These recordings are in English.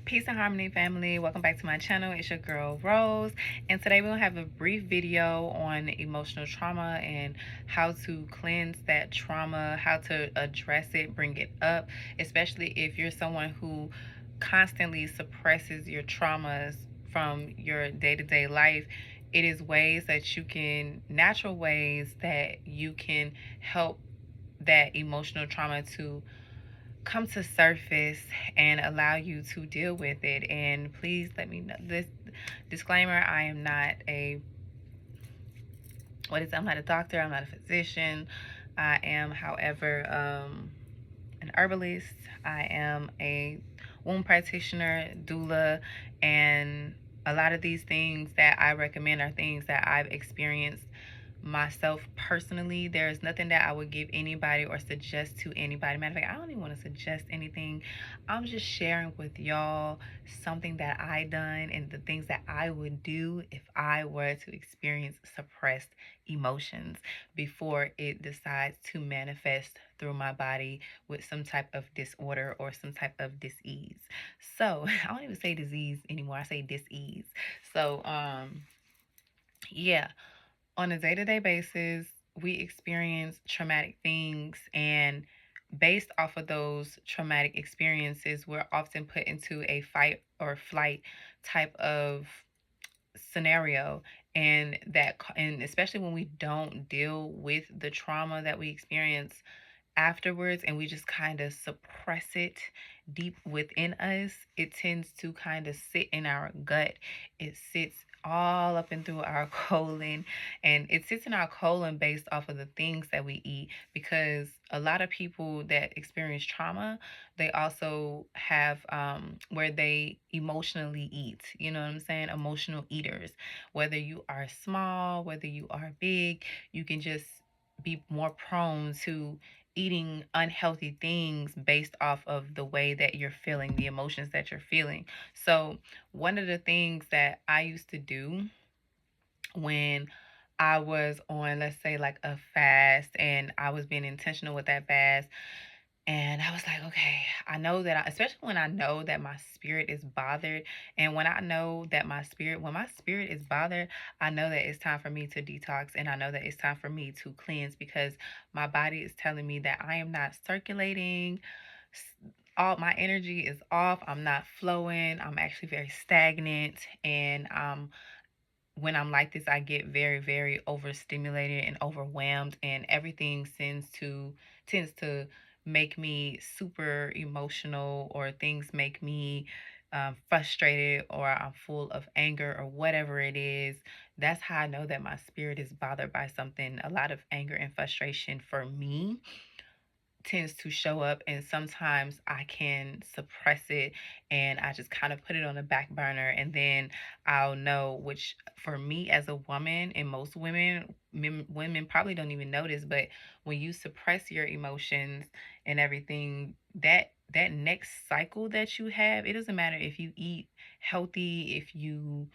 Peace and harmony, family. Welcome back to my channel. It's your girl Rose, and today we're gonna have a brief video on emotional trauma and how to cleanse that trauma, how to address it, bring it up, especially if you're someone who constantly suppresses your traumas from your day-to-day life. It is ways that you can, natural ways that you can help that emotional trauma to come to surface and allow you to deal with it. And please let me know this disclaimer: I am not a I'm not a doctor, I'm not a physician. I am, however, an herbalist. I am a womb practitioner, doula, and a lot of these things that I recommend are things that I've experienced myself personally. There's nothing that I would give anybody or suggest to anybody. Matter of fact, I don't even want to suggest anything. I'm just sharing with y'all something that I done and the things that I would do if I were to experience suppressed emotions before it decides to manifest through my body with some type of disorder or some type of disease. So I don't even say disease anymore. I say disease. So yeah, on a day-to-day basis, we experience traumatic things, and based off of those traumatic experiences, we're often put into a fight or flight type of scenario. And especially when we don't deal with the trauma that we experience afterwards and we just kind of suppress it deep within us, it tends to kind of sit in our gut. It sits all up and through our colon, and it sits in our colon based off of the things that we eat, because a lot of people that experience trauma, they also have where they emotionally eat, you know what I'm saying, emotional eaters. Whether you are small, whether you are big, you can just be more prone to eating unhealthy things based off of the way that you're feeling, the emotions that you're feeling. So, one of the things that I used to do when I was on, let's say, like a fast, and I was being intentional with that fast, and I was like, okay, I know that especially when I know that my spirit is bothered. And when I know that when my spirit is bothered, I know that it's time for me to detox, and I know that it's time for me to cleanse, because my body is telling me that I am not circulating. All my energy is off. I'm not flowing. I'm actually very stagnant. And when I'm like this, I get very, very overstimulated and overwhelmed, and everything tends to make me super emotional, or things make me frustrated, or I'm full of anger, or whatever it is. That's how I know that my spirit is bothered by something. A lot of anger and frustration for me tends to show up, and sometimes I can suppress it, and I just kind of put it on the back burner, and then I'll know, which for me as a woman, and most women probably don't even notice, but when you suppress your emotions and everything, that next cycle that you have, it doesn't matter if you eat healthy, if you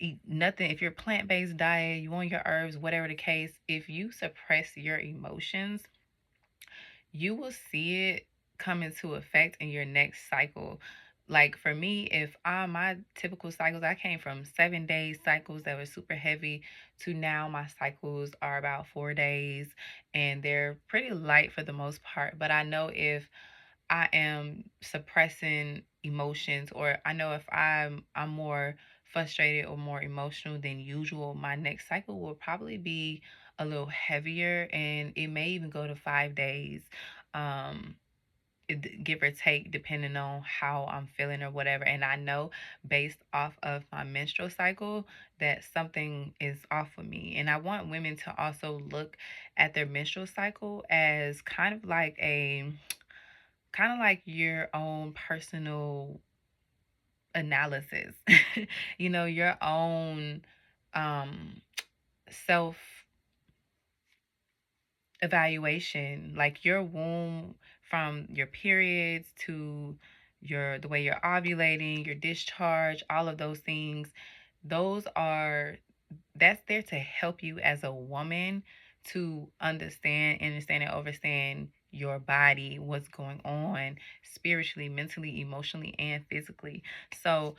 eat nothing, if you're plant-based diet, you on your herbs, whatever the case, if you suppress your emotions, you will see it come into effect in your next cycle. Like for me, if my typical cycles, I came from 7 day cycles that were super heavy to now my cycles are about 4 days, and they're pretty light for the most part. But I know if I am suppressing emotions, or I know if I'm more frustrated or more emotional than usual, my next cycle will probably be a little heavier, and it may even go to 5 days. Um, Give or take, depending on how I'm feeling or whatever. And I know based off of my menstrual cycle that something is off with me. And I want women to also look at their menstrual cycle as kind of like your own personal analysis. Your own um self evaluation, like your womb, from your periods to the way you're ovulating, your discharge, all of those things. Those are That's there to help you as a woman to understand and overstand your body, what's going on spiritually, mentally, emotionally, and physically. So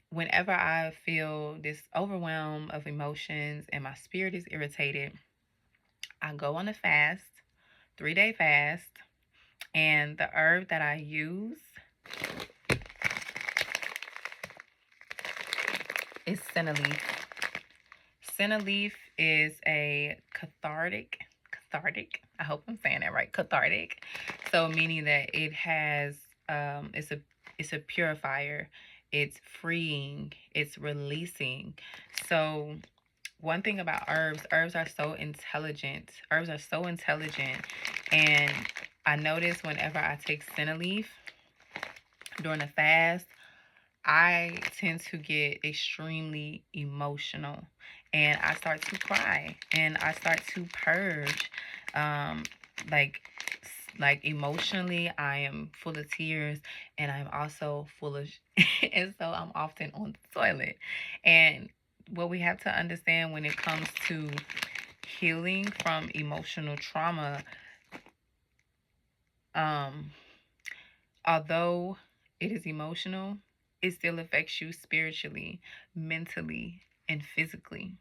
whenever I feel this overwhelm of emotions and my spirit is irritated, I go on a fast, 3-day fast, and the herb that I use is senna leaf. Senna leaf is a cathartic. I hope I'm saying that right. Cathartic. So meaning that it has it's a purifier. It's freeing. It's releasing. So one thing about herbs are so intelligent. Herbs are so intelligent, and I notice whenever I take senna leaf during a fast, I tend to get extremely emotional, and I start to cry and I start to purge. Um, like emotionally, I am full of tears, and I'm also full of and so I'm often on the toilet. And what we have to understand when it comes to healing from emotional trauma, um, although it is emotional, it still affects you spiritually, mentally, and physically.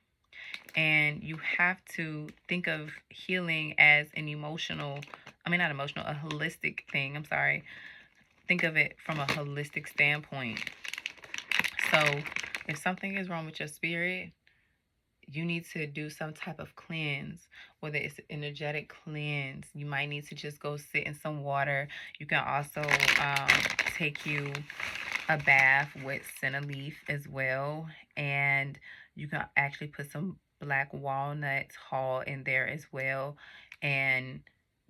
And you have to think of healing as an not emotional, a holistic thing. I'm sorry. Think of it from a holistic standpoint. So if something is wrong with your spirit, you need to do some type of cleanse, whether it's an energetic cleanse. You might need to just go sit in some water. You can also take you a bath with senna leaf as well, and you can actually put some black walnut hull in there as well, and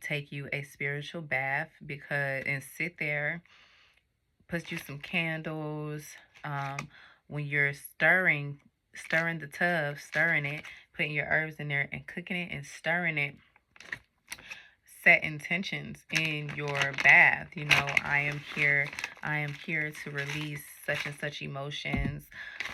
take you a spiritual bath, and sit there, put you some candles. When you're stirring the tub, stirring it, putting your herbs in there and cooking it and stirring it, set intentions in your bath. I am here to release such and such emotions.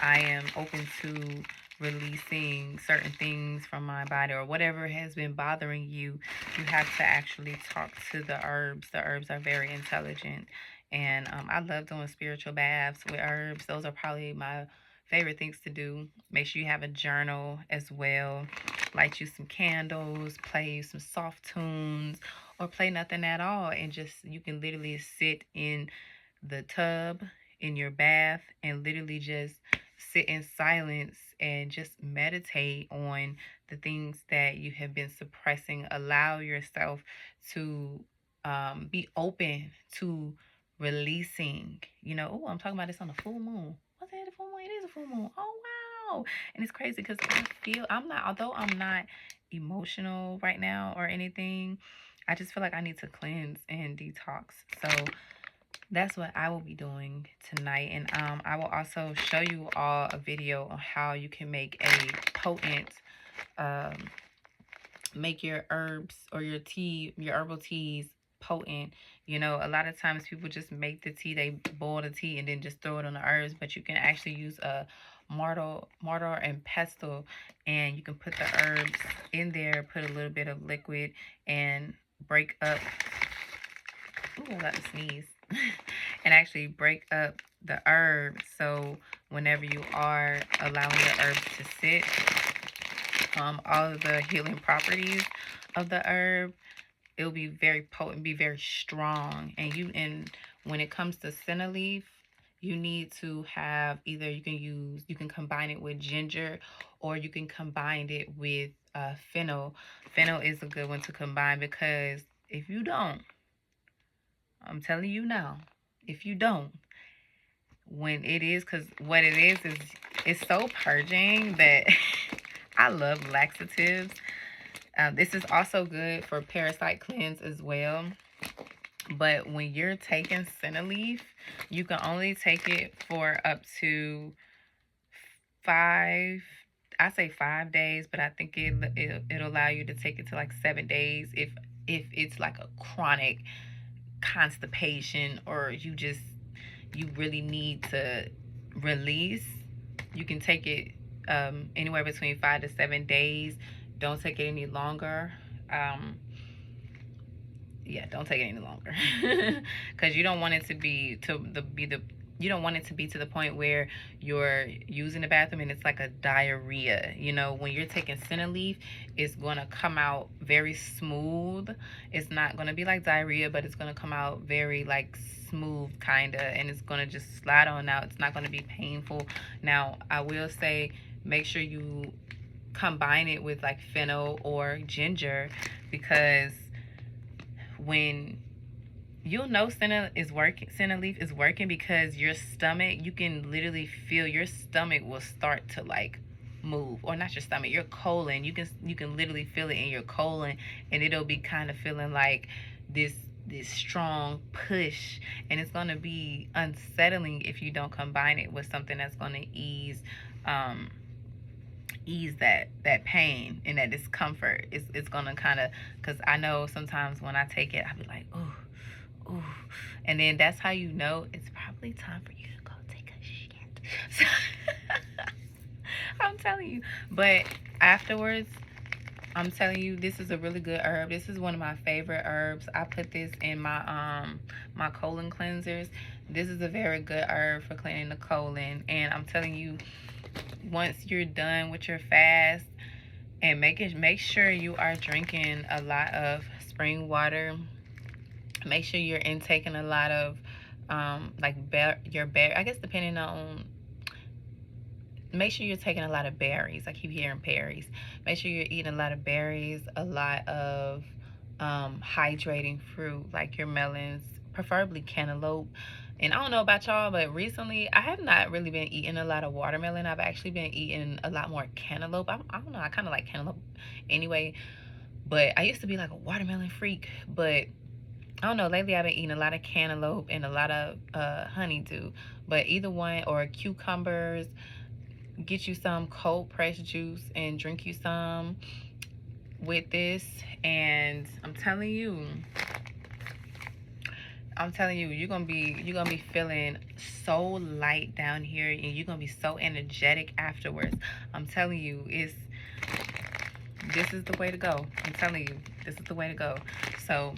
I am open to releasing certain things from my body, or whatever has been bothering you. You have to actually talk to the herbs. The herbs are very intelligent. And I love doing spiritual baths with herbs. Those are probably my favorite things to do. Make sure you have a journal as well. Light you some candles, play you some soft tunes, or play nothing at all. And just, you can literally sit in the tub, in your bath, and literally just sit in silence and just meditate on the things that you have been suppressing. Allow yourself to be open to releasing. Oh, I'm talking about this on a full moon. Was it a full moon? It is a full moon. Oh, wow. And it's crazy because although I'm not emotional right now or anything, I just feel like I need to cleanse and detox. So that's what I will be doing tonight. And I will also show you all a video on how you can make a potent, um, make your herbs or your herbal teas potent. A lot of times people just make the tea, they boil the tea and then just throw it on the herbs, but you can actually use a mortar and pestle, and you can put the herbs in there, put a little bit of liquid, and break up. Ooh, I got to sneeze. And actually break up the herbs. So whenever you are allowing the herbs to sit, all of the healing properties of the herb, it'll be very potent, be very strong. And when it comes to senna leaf, you need to have either, you can combine it with ginger, or you can combine it with fennel. Fennel is a good one to combine, because if you don't, I'm telling you now, if you don't, because what it is it's so purging that I love laxatives. This is also good for parasite cleanse as well. But when you're taking senna leaf, you can only take it for up to 5, I say 5 days, but I think it'll allow you to take it to like 7 days if it's like a chronic constipation, or you really need to release. You can take it anywhere between 5 to 7 days. Don't take it any longer. yeah, don't take it any longer. Because you don't want it to be you don't want it to be to the point where you're using the bathroom and it's like a diarrhea. You know, when you're taking Senna Leaf, it's going to come out very smooth. It's not going to be like diarrhea, but it's going to come out very like smooth kind of, and it's going to just slide on out. It's not going to be painful. Now, I will say, make sure you combine it with like fennel or ginger, because when you'll know Senna Leaf is working, because your stomach, you can literally feel your stomach will start to like move, or not your stomach, your colon. You can literally feel it in your colon, and it'll be kind of feeling like this strong push, and it's going to be unsettling if you don't combine it with something that's going to um ease that pain and that discomfort. It's gonna kind of, because I know sometimes when I take it, I'll be like, ooh, ooh, and then that's how you know it's probably time for you to go take a shit. So, I'm telling you. But afterwards, I'm telling you, this is a really good herb. This is one of my favorite herbs. I put this in my colon cleansers. This is a very good herb for cleaning the colon, and I'm telling you, once you're done with your fast, and make sure you are drinking a lot of spring water. Make sure you're intaking a lot of like your berry. I guess depending on. Make sure you're taking a lot of berries. I keep hearing berries. Make sure you're eating a lot of berries, a lot of hydrating fruit like your melons, preferably cantaloupe. And I don't know about y'all, but recently I have not really been eating a lot of watermelon. I've actually been eating a lot more cantaloupe. I don't know, I kind of like cantaloupe anyway. But I used to be like a watermelon freak. But I don't know, lately I've been eating a lot of cantaloupe and a lot of honeydew. But either one, or cucumbers. Get you some cold pressed juice and drink you some with this. And I'm telling you, you're gonna be feeling so light down here, and you're gonna be so energetic afterwards. I'm telling you, this is the way to go. I'm telling you, this is the way to go. So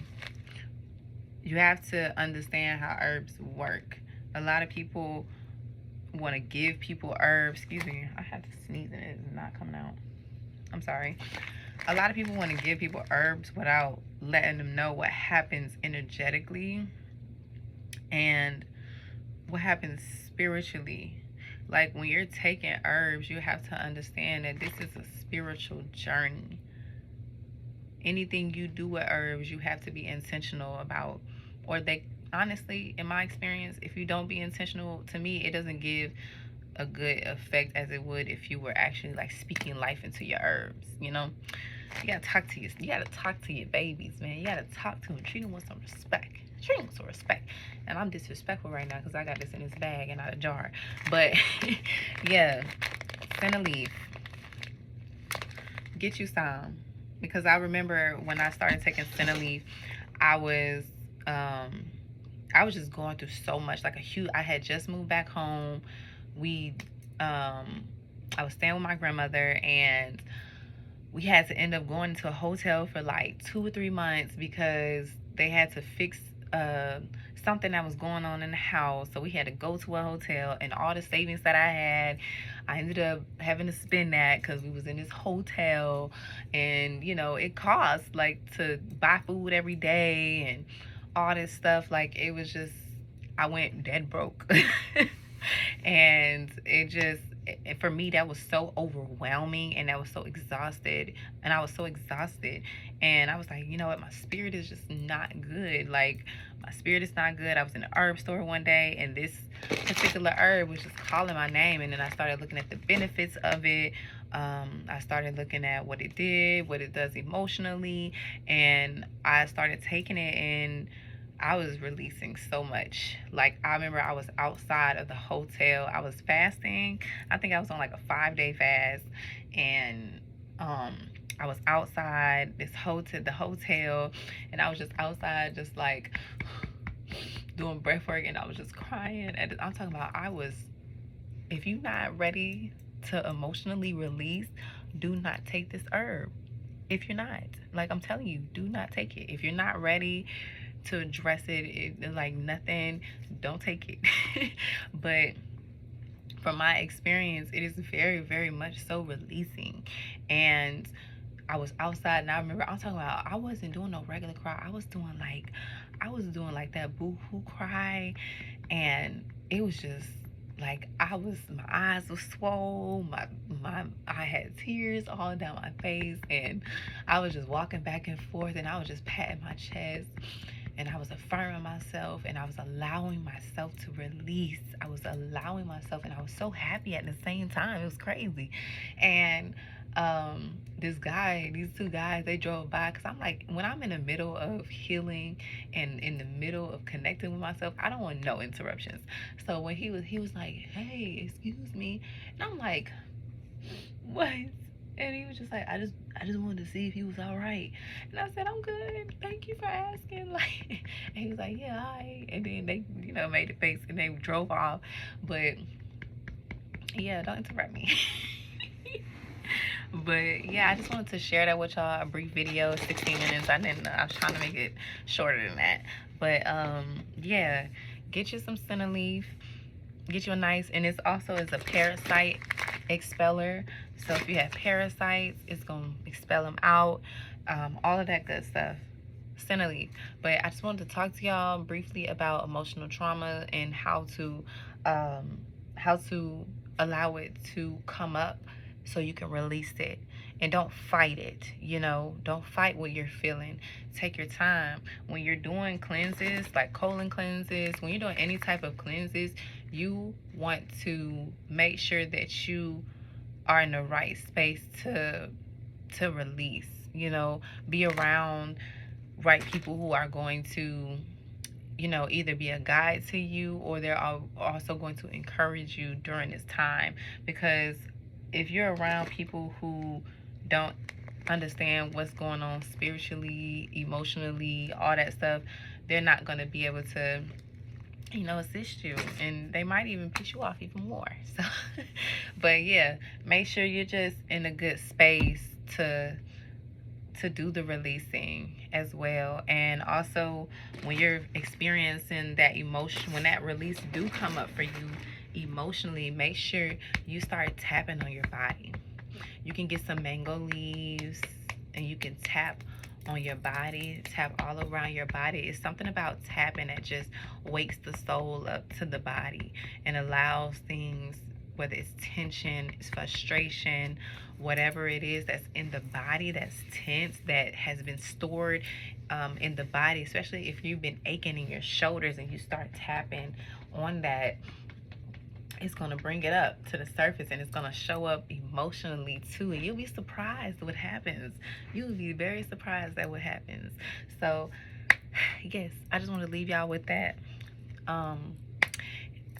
you have to understand how herbs work. A lot of people want to give people herbs. Excuse me, I had to sneeze and it is not coming out. I'm sorry. A lot of people want to give people herbs without letting them know what happens energetically and what happens spiritually. Like when you're taking herbs, you have to understand that this is a spiritual journey. Anything you do with herbs, you have to be intentional about, or they honestly, in my experience, if you don't be intentional, to me, it doesn't give a good effect as it would if you were actually like speaking life into your herbs. You know, you gotta talk to your babies, man. You gotta talk to them, treat them with some respect. And I'm disrespectful right now because I got this in this bag and not a jar. But yeah, Senna Leaf, get you some, because I remember when I started taking Senna Leaf, I was just going through so much. Like I had just moved back home. I was staying with my grandmother, and we had to end up going to a hotel for like 2 or 3 months because they had to fix something that was going on in the house. So we had to go to a hotel, and all the savings that I had, I ended up having to spend that because we was in this hotel, and you know, it costs like to buy food every day and all this stuff. Like it was just, I went dead broke. And for me, that was so overwhelming, and that was so exhausted, and I was so exhausted, and I was like, you know what, my spirit is just not good. Like my spirit is not good. I was in the herb store one day, and this particular herb was just calling my name, and then I started looking at the benefits of it. I started looking at what it did, what it does emotionally, and I started taking it, and I was releasing so much. Like I remember I was outside of the hotel. I was fasting. I think I was on like a 5-day fast, and I was outside the hotel, and I was just outside, just like doing breath work, and I was just crying. And I'm talking about, if you're not ready to emotionally release, do not take this herb. if you're not. Like, I'm telling you, do not take it. If you're not ready to address it, like nothing, don't take it. But from my experience, it is very, very much so releasing. And I was outside, and I remember I'm talking about, I wasn't doing no regular cry. I was doing like that boo hoo cry, and it was just like, my eyes were swollen, I had tears all down my face, and I was just walking back and forth, and I was just patting my chest, and I was affirming myself, and I was allowing myself to release. I was allowing myself, and I was so happy at the same time. It was crazy. And these two guys, they drove by, because I'm like, when I'm in the middle of healing and in the middle of connecting with myself, I don't want no interruptions. So when he was like, "Hey, excuse me," and I'm like, "What?" And he was just like, I just wanted to see if he was all right. And I said, "I'm good. Thank you for asking." Like, and he was like, "Yeah, all right." And then they, made the face, and they drove off. But yeah, don't interrupt me. But yeah, I just wanted to share that with y'all. A brief video, 16 minutes. I was trying to make it shorter than that. But yeah, get you some Senna leaf. Get you a nice, and it's also is a parasite expeller. So if you have parasites, it's gonna expel them out. All of that good stuff. Senna leaf. But I just wanted to talk to y'all briefly about emotional trauma and um, how to allow it to come up so you can release it. And don't fight it, don't fight what you're feeling. Take your time. When you're doing cleanses, like colon cleanses, when you're doing any type of cleanses, you want to make sure that you are in the right space to release. Be around right people who are going to, either be a guide to you, or they're also going to encourage you during this time. Because if you're around people who don't understand what's going on spiritually, emotionally, all that stuff, they're not going to be able to, assist you, and they might even piss you off even more. So, but yeah, make sure you're just in a good space to do the releasing as well. And also, when you're experiencing that emotion, when that release do come up for you emotionally, make sure you start tapping on your body. You can get some mango leaves, and you can tap on your body, tap all around your body. It's something about tapping that just wakes the soul up to the body and allows things, whether it's tension, it's frustration, whatever it is that's in the body that's tense, that has been stored in the body, especially if you've been aching in your shoulders and you start tapping on that, it's going to bring it up to the surface, and it's going to show up emotionally too, and you'll be surprised what happens. You'll be very surprised at what happens. So yes, I just want to leave y'all with that.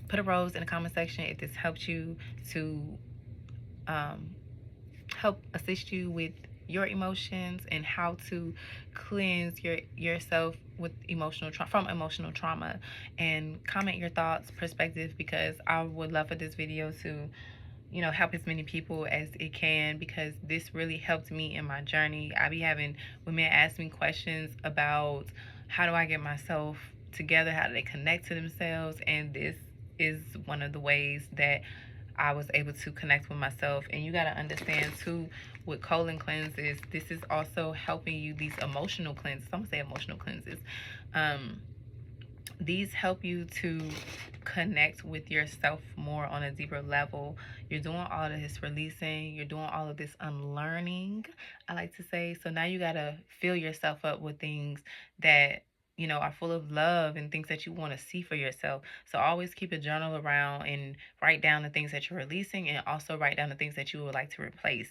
Put a rose in the comment section if this helped you to help assist you with your emotions and how to cleanse yourself with from emotional trauma. And comment your thoughts, perspective, because I would love for this video to help as many people as it can, because this really helped me in my journey. I be having women ask me questions about, how do I get myself together, how do they connect to themselves, and this is one of the ways that I was able to connect with myself. And you got to understand too, with colon cleanses, this is also helping you, these emotional cleanses, I'm gonna say emotional cleanses, these help you to connect with yourself more on a deeper level. You're doing all of this releasing, you're doing all of this unlearning, I like to say. So now you gotta fill yourself up with things that are full of love, and things that you want to see for yourself. So always keep a journal around and write down the things that you're releasing, and also write down the things that you would like to replace.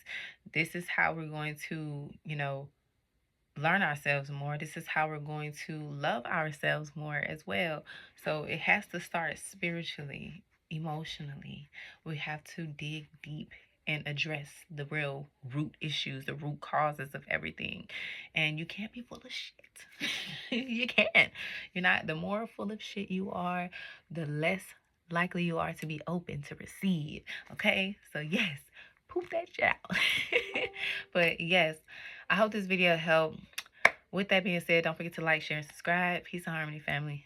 This is how we're going to, learn ourselves more. This is how we're going to love ourselves more as well. So it has to start spiritually, emotionally. We have to dig deep and address the real root issues, the root causes of everything. And you can't be full of shit. You can't. You're not. The more full of shit you are, the less likely you are to be open to receive. Okay? So yes, poop that shit out. But yes, I hope this video helped. With that being said, don't forget to like, share, and subscribe. Peace and harmony, family.